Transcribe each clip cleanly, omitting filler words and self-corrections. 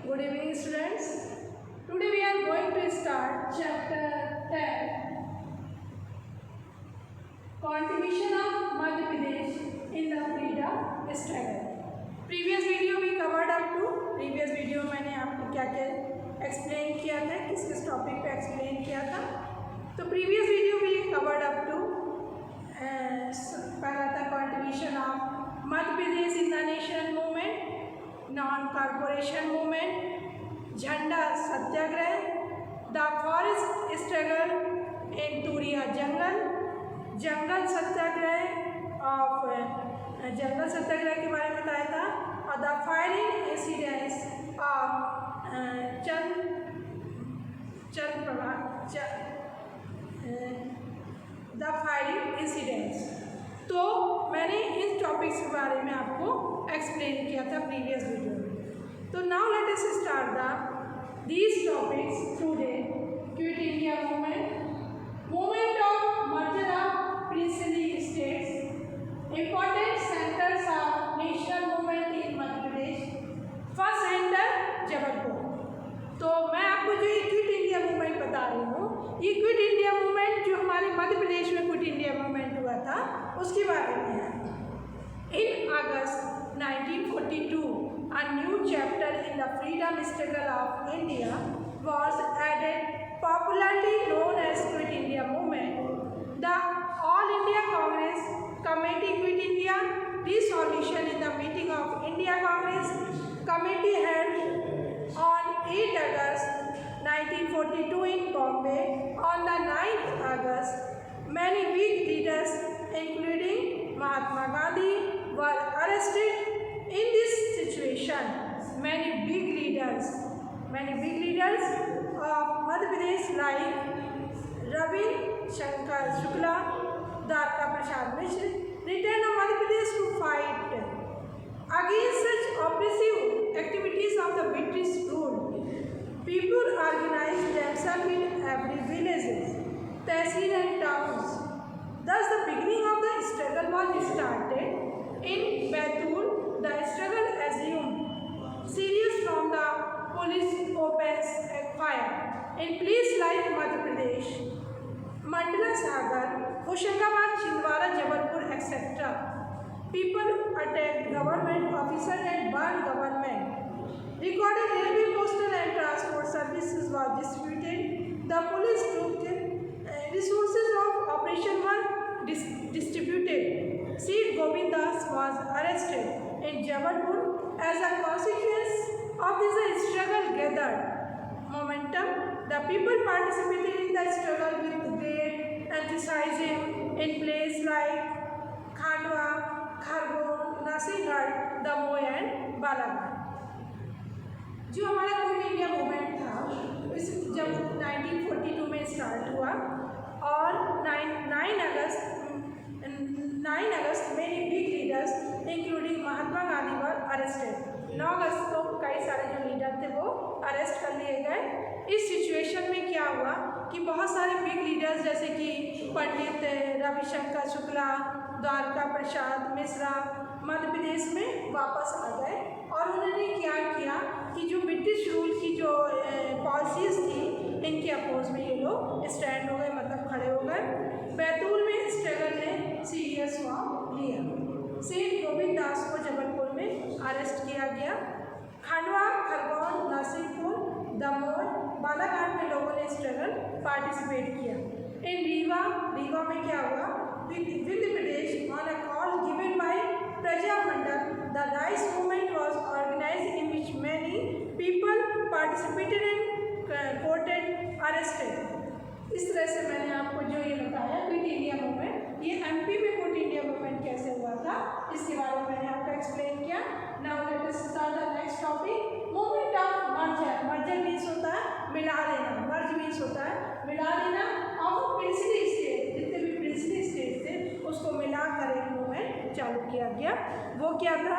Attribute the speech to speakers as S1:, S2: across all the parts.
S1: Good evening, students. Today we are going to start chapter 10, Contribution of Madhya Pradesh in the Freedom Struggle. Previous video we covered up to previous video मैंने आपको क्या क्या explain किया था, किस किस topic पे explain किया था. तो प्रीवियस वीडियो भी कवर्ड अप टू पहला था contribution of Madhya Pradesh in the national movement, non corporation movement, झंडा सत्याग्रह, द फॉरेस्ट स्ट्रगल इन तुरिया जंगल, जंगल सत्याग्रह के बारे में बताया था, और the firing incidents of the firing incidents. तो मैंने इन टॉपिक्स के बारे में आपको एक्सप्लेन किया था प्रीवियस वीडियो में. तो now let us start these topics today. Quit India movement of merger of princely states, important centres of national movement in Madhya Pradesh. First centre Jabalpur. तो मैं आपको जो ये क्विट इंडिया मूवमेंट बता रही हूँ, ये क्विट इंडिया मूवमेंट जो हमारे मध्य प्रदेश में क्विट इंडिया मूवमेंट हुआ था उसके बारे में है. इन अगस्त 1942 a new chapter in the freedom struggle of India was added, popularly known as Quit India Movement. The All India Congress Committee Quit India resolution in the meeting of India Congress Committee held on 8 August 1942 in Bombay. On the 9th August, many big leaders including Mahatma Gandhi were arrested. In this situation, many big leaders of Madhya Pradesh like Ravi Shankar Shukla, Dwarka Prasad Mishra returned to Madhya Pradesh to fight against such oppressive activities of the British rule. People organized themselves in every villages, tehsil and towns. Thus, the beginning of the struggle was started in Baitul. The struggle assumed serious from the police opens fire in places like Madhya Pradesh, Mandla Sagar, Hoshangabad, Chindwara, Jabalpur, etc. People attacked government officers and burned government. Recorded railway, postal and transport services was distributed. The police took resources of operation were distributed. Sri Govind Das was arrested in Jabalpur. As a consequence of this struggle gathered momentum, the people participated in the struggle with great enthusiasm in places like Khandwa, Khargone, Nasighat, Damoh and Balaghat. जो हमारा quit India movement था इस जब 1942 में start हुआ और 9 अगस्त में big leaders including Mahatma Gandhi were arrested. 9 अगस्त को कई सारे जो लीडर थे वो अरेस्ट कर लिए गए. इस सिचुएशन में क्या हुआ कि बहुत सारे बिग लीडर्स जैसे कि पंडित रविशंकर शुक्ला, द्वारका प्रसाद मिश्रा मध्य प्रदेश में वापस आ गए और उन्होंने क्या किया कि जो ब्रिटिश रूल की जो पॉलिसीज़ थी इनके अपोज में ये लोग स्टैंड हो गए, मतलब खड़े हो गए. बैतूल में स्ट्रगल ने सीरियस फॉर्म लिया. श्री गोविंद दास को जबलपुर में अरेस्ट किया गया. खंडवा, खरगोन, नरसिंहपुर, दमोह, बालाघाट में लोगों ने स्ट्रगल पार्टिसिपेट किया. इन रीवा में क्या हुआ, Vindhya Pradesh on a call given by Praja Mandal, the rice movement was organised in which many people participated and courted arrested. इस तरह से मैंने आपको जो ये बताया क्विट इंडिया मूवमेंट, ये एमपी में क्विट इंडिया मूवमेंट कैसे हुआ था इसके बारे में मैंने आपको एक्सप्लेन किया. Now let us start the next topic, movement of merger. Merger means होता है मिला देना, मर्ज मीन्स होता है मिला देना ऑफ प्रिंसली स्टेट. जितने भी प्रिंसली स्टेट थे उसको मिला कर एक मूवमेंट चालू किया गया. वो क्या था,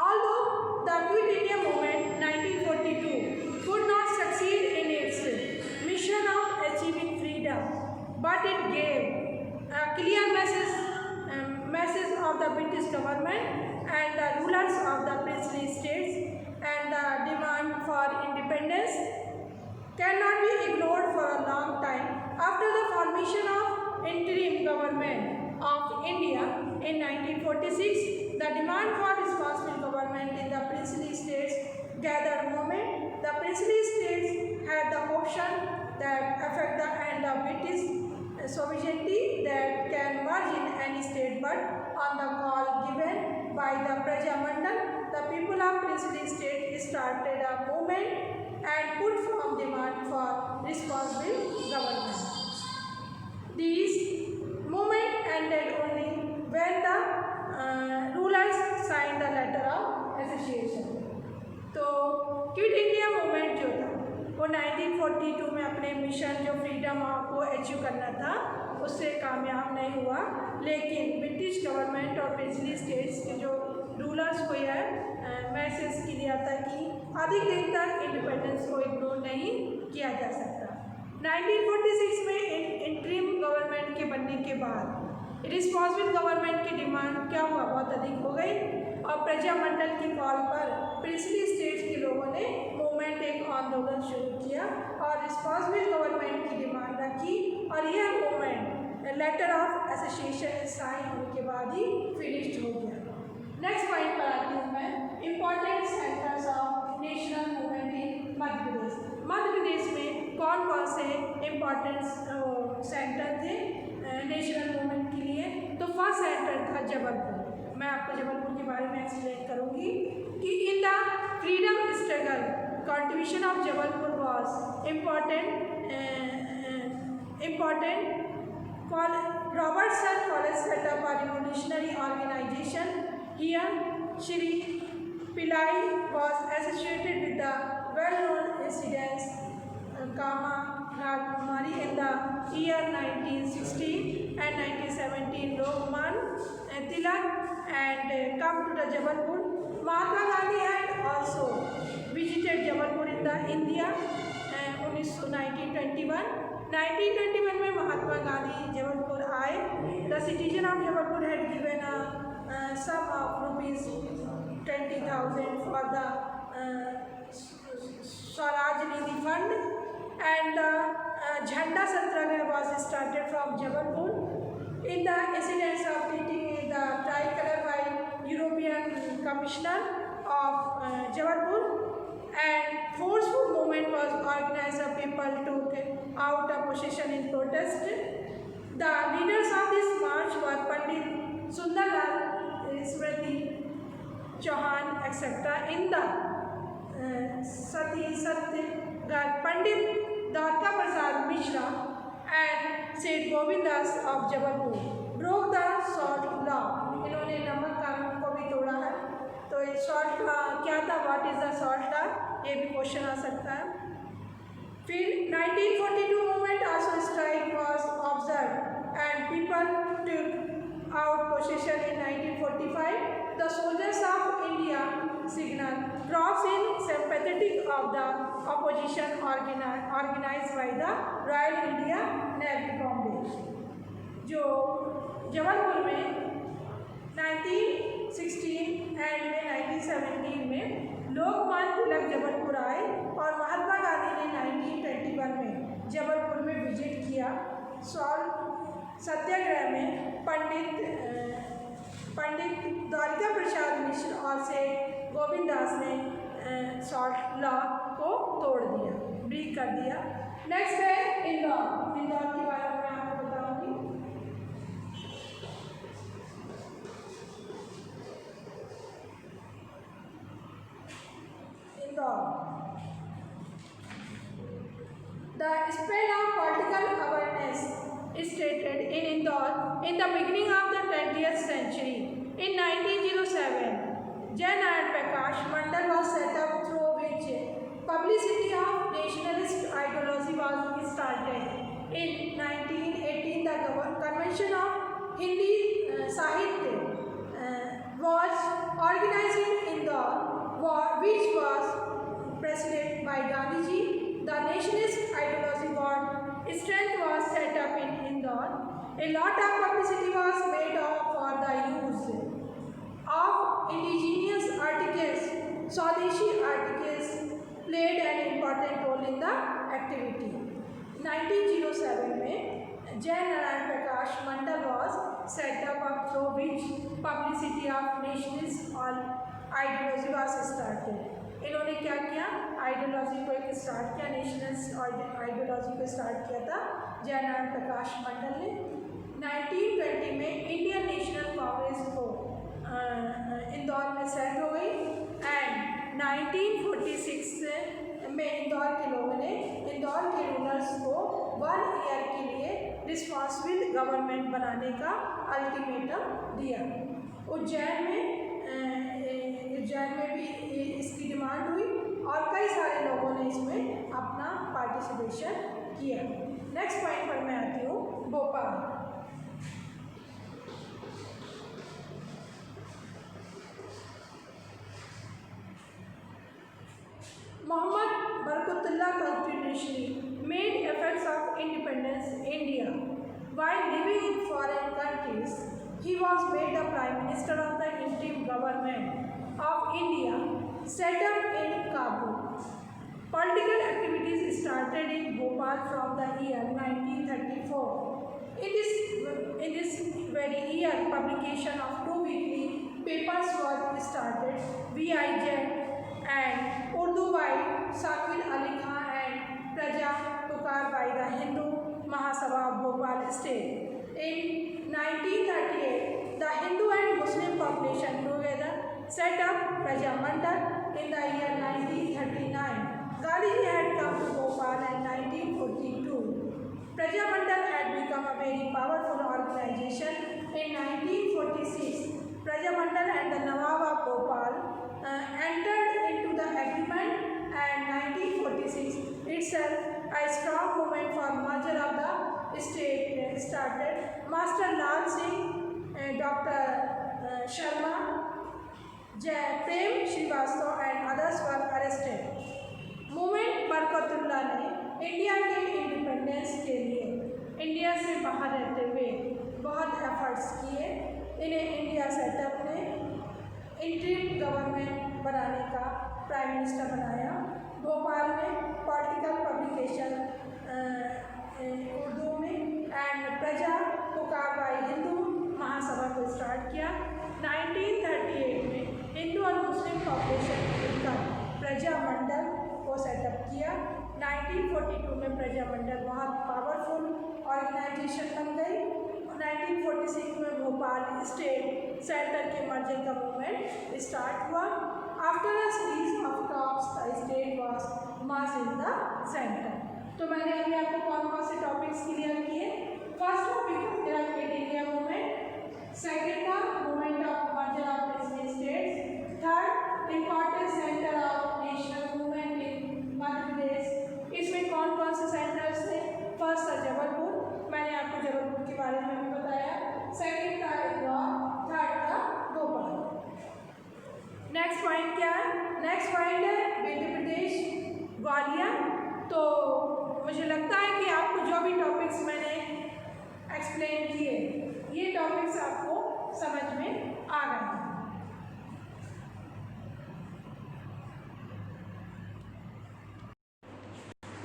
S1: although the Quit India movement 1942 could not succeed in its mission of achieving freedom, but it gave a clear message of the British government and the rulers of the princely states and the demand for independence cannot be ignored for a long time. After the formation of interim government of India in 1946, the demand for responsible government in the princely states gathered moment. The princely states had the option that affect the end of British sovereignty that can merge in any state, but on the call given by the Praja Mandal, the people of princely state started a movement and put forth demand for responsible government. These movement ended only when the rulers signed the letter of association. तो quit India movement जो था वो 1942 में अपने mission जो freedom को achieve करना था उससे कामयाब नहीं हुआ, लेकिन ब्रिटिश गवर्नमेंट और प्रिंसली स्टेट्स के जो रूलर्स को यह मैसेज किया था कि अधिक दिन तक इंडिपेंडेंस को इग्नोर नहीं किया जा सकता। 1946 में इंटरिम गवर्नमेंट के बनने के बाद रिस्पॉन्सिबल गवर्नमेंट की डिमांड क्या हुआ, बहुत अधिक हो गई और प्रजा मंडल की कॉल पर प्रिंसली स्टेट्स के लोगों ने मूवमेंट एक आंदोलन शुरू किया और रिस्पॉन्सिबल गवर्नमेंट की डिमांड रखी और यह movement letter of association sign होने के बाद ही फिनिश्ड हो गया। नेक्स्ट पॉइंट पर आती हूँ मैं, important centres of national movement in Madhya Pradesh. Madhya Pradesh में कौन कौन से इम्पॉर्टेंट सेंटर थे नेशनल मूवमेंट के लिए? तो फर्स्ट सेंटर था जबलपुर। मैं आपको जबलपुर के बारे में एक्सप्लेन करूँगी कि in the freedom struggle contribution of Jabalpur was important. Robertson College set up a revolutionary organization. Here, Shri Pillai was associated with the well-known incidents Kama Ragkumari in the year 1916 and 1917. Lokman Tilak and come to the Jabalpur. Mahatma Gandhi had also visited Jabalpur in the India 1921 में महात्मा गांधी जबलपुर आए। The citizen of Jabalpur had given a sum of rupees 20,000 for the Swaraj Nidhi Fund and the Jhanda Satyagraha was started from Jabalpur. In the incidents of treating the tricolor by European Commissioner of Jabalpur and forceful movement was organized. The people took out a procession in protest. The leaders of this march were Pandit Sundarlal, Smriti Chauhan, etc. In the Sati Satyagraha, Pandit Dwarka Prasad Mishra and Seth Govindas of Jabalpur broke the salt law. इन्होंने नमक कानून को भी तोड़ा है। तो ये salt क्या था, what is the salt law, ये भी क्वेश्चन आ सकता है। फिर 1942 movement also strike was observe and people took out position in 1945. The soldiers of India signal cross in sympathetic of the opposition organized by the Royal India Navy Bombay. जो जबलपुर में 1916 and में 1917 में लोकमान्य तिलक जबलपुर आए और महात्मा गांधी ने 1921 में जबलपुर में विजिट किया। सॉल्ट सत्याग्रह में पंडित द्वारिका प्रसाद मिश्र और से गोविंद दास ने सॉल्ट लॉ को तोड़ दिया, ब्रेक कर दिया। नेक्स्ट है इंदौर। इंदौर के बारे में आपको बताऊंगी। The spread of political awareness is stated in Indore in the beginning of the 20th century. In 1907, Jain and Prakash Mandal was set up through which publicity of nationalist ideology was started. In 1918, the Convention of Hindi Sahitya was organized in Indore, which was presided by Gandhiji. The nationalist ideology got strength was set up in Indore. A lot of publicity was made for the use Jai Narayan Prakash Mandal was set up through which publicity of nationalist और ideology was started. इन्होंने क्या किया, ideology को एक start किया, nationalist ideology को start किया था जय नारायण प्रकाश मंडल ने। 1920 में इंडियन नेशनल कांग्रेस को इंदौर में सेट हो गई एंड 1946 में इंदौर के लोगों ने इंदौर के रूलर्स को 1 ईयर के लिए रिस्पॉन्सिबल गवर्नमेंट बनाने का अल्टीमेटम दिया। उज्जैन में भी इसकी डिमांड हुई और कई सारे लोगों ने इसमें अपना पार्टिसिपेशन किया। नेक्स्ट पॉइंट पर मैं आती हूँ, Bhopal. Muhammad Barkatullah continuously made efforts of independence India. While living in foreign countries, he was made the Prime Minister of the interim government of India, set up in Kabul. Political activities started in Bhopal from the year 1934. In this very year, publication of 2 weekly papers was started, VIZ and Urdu by Shakir Ali Khan and Praja Pukar by the Hindu Mahasabha of Bhopal state. In 1938, the Hindu and Muslim population together set up Praja Mandal in the year 1939. Gandhiji had come to Bhopal in 1942. Praja Mandal had become a very powerful organization in 1946. Praja Mandal and the Nawab of Bhopal entered into the agreement and 1946 itself a strong movement for merger of the state started. Master Lal Singh, Dr. Sharma, Prem Srivastava and others were arrested. Movement Barkatullah ने India के independence के लिए India से बाहर रहते हुए बहुत efforts किए। इन्हें इंडिया सेटअप ने इंटरिम गवर्नमेंट बनाने का प्राइम मिनिस्टर बनाया। भोपाल में पॉलिटिकल पब्लिकेशन उर्दू में एंड प्रजा पुकार बाई हिंदू महासभा को स्टार्ट किया। 1938 में हिंदू और मुस्लिम पॉपुलेशन का प्रजा मंडल को सेटअप किया। 1942 में प्रजा मंडल बहुत पावरफुल ऑर्गेनाइजेशन बन गई। 1946 में भोपाल स्टेट सेंटर के मर्जर का मूवमेंट स्टार्ट हुआ। After a series of talks the state was merge in the centre. तो मैंने अभी आपको कौन कौन से टॉपिक्स क्लियर किए। फर्स्ट टॉपिक मेरा क्विट इंडिया मूवमेंट, सेकेंड था movement of merger of princely states, third important centre of national movement in Madhya Pradesh. इसमें कौन कौन से सेंटर्स थे। फर्स्ट था जबलपुर, मैंने आपको जबलपुर के बारे में भी बताया। सेकेंड था इंदौर, थर्ड था भोपाल। नेक्स्ट पॉइंट क्या है। नेक्स्ट पॉइंट है मध्य प्रदेश ग्वालियर। तो मुझे लगता है कि आपको जो भी टॉपिक्स मैंने एक्सप्लेन किए ये टॉपिक्स आपको समझ में आ गए हैं।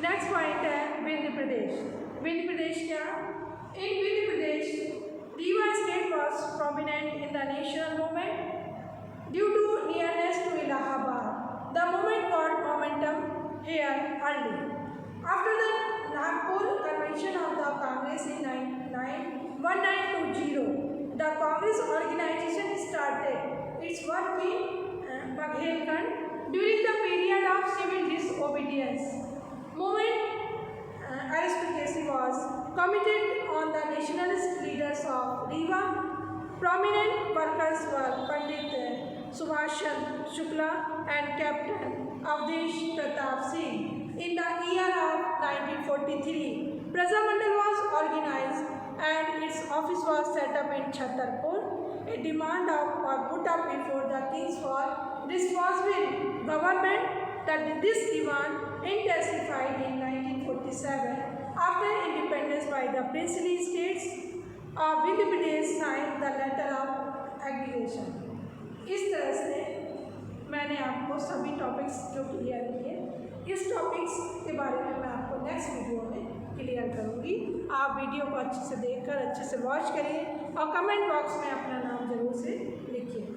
S1: नेक्स्ट पॉइंट है विंध्य प्रदेश। विंध्य प्रदेश क्या। In Vindhya Pradesh Rewa state was prominent in the national movement due to nearness to Allahabad. The movement got momentum here early after the Nagpur convention of the Congress in 1920. The Congress organization started its work in Baghelkhand during the period of civil disobedience. Movement aristocracy was committed on the nationalist leaders of Rewa. Prominent workers were Pandit Subhash Shukla and Captain Avdesh Pratap Singh. In the year of 1943, Praja Mandal was organized and its office was set up in Chhatarpur. A demand was put up before the kings for responsible government. That this demand intensified in 1947 after independence by the princely states of Vindhya Pradesh signed the letter of aggregation. इस तरह से मैंने आपको सभी topics जो clear किए, इस topics के बारे में मैं आपको नेक्स्ट वीडियो में क्लियर करूँगी। आप वीडियो को अच्छे से देखकर अच्छे से वॉच करिए और कमेंट बॉक्स में अपना नाम ज़रूर से लिखिए।